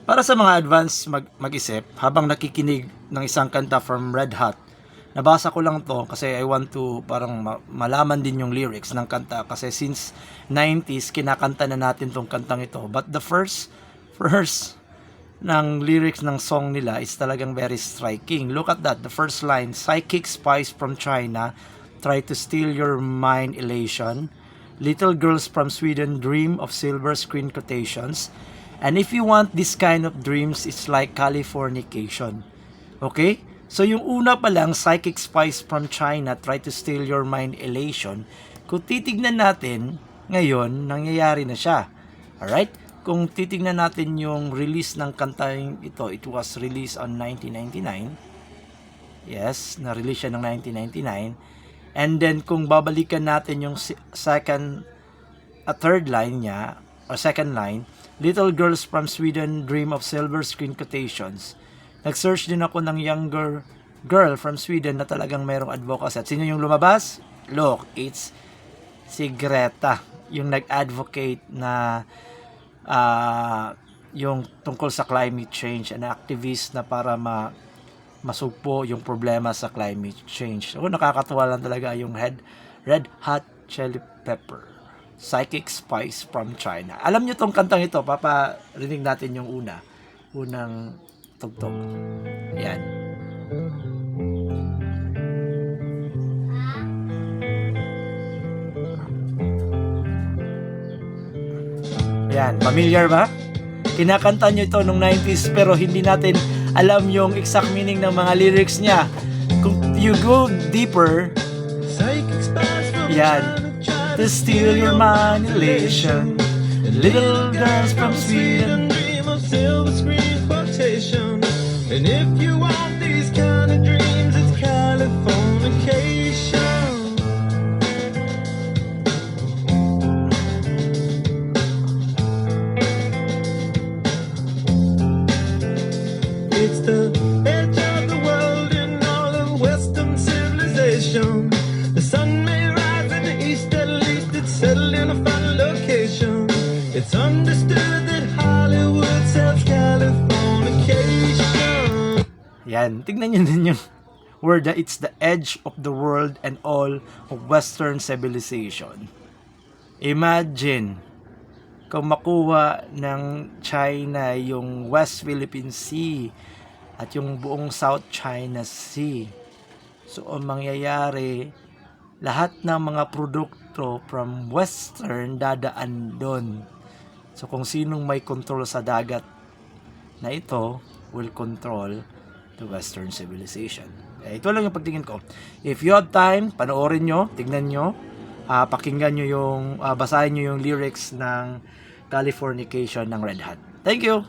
Para sa mga advanced mag-isip, habang nakikinig ng isang kanta from Red Hot, nabasa ko lang to kasi I want to parang malaman din yung lyrics ng kanta kasi since 90s kinakanta na natin tong kantang ito. But the first verse ng lyrics ng song nila is talagang very striking. Look at that, the first line, psychic spies from China try to steal your mind elation. Little girls from Sweden dream of silver screen quotations. And if you want this kind of dreams, it's like Californication. Okay? So yung una pa lang, psychic spies from China try to steal your mind elation. Kung titignan natin, ngayon, nangyayari na siya. Alright? Kung titignan natin yung release ng kanta ito, it was released on 1999. Yes, na-release siya ng 1999. And then kung babalikan natin yung third line niya, or second line, little girls from Sweden dream of silver screen quotations. Nag-search din ako ng younger girl from Sweden na talagang mayroong advocacy. At sino yung lumabas? Look, it's si Greta, yung nag-advocate na yung tungkol sa climate change, an activist na para masugpo yung problema sa climate change. So, nakakatuwa lang talaga yung Red Hot Chili Pepper. Psychic Spice from China. Alam nyo tong kantang ito, paparinig natin yung unang tugtog. Yan. Yan, familiar ba? Kinakanta nyo ito nung 90s pero hindi natin alam yung exact meaning ng mga lyrics niya. Kung you go deeper, yan, to steal your mind elation. Little girls from Sweden dream of silver screen quotation. And if you want these kind of dreams, it's Californication. It's the edge of the world in all of Western civilization. The sun may rise in the east, at least it's settled in a final location. It's understood that Hollywood sells Californication. Yan, tignan nyo din yung word na it's the edge of the world and all of Western civilization. Imagine, kung makuha ng China yung West Philippine Sea at yung buong South China Sea. So, ang mangyayari, lahat ng mga produkto from Western dadaan doon. So, kung sinong may control sa dagat na ito, will control the Western civilization. Ito lang yung pagtingin ko. If you have time, panoorin nyo, tignan nyo, pakinggan nyo yung, basahin nyo yung lyrics ng Californication ng Red Hot. Thank you!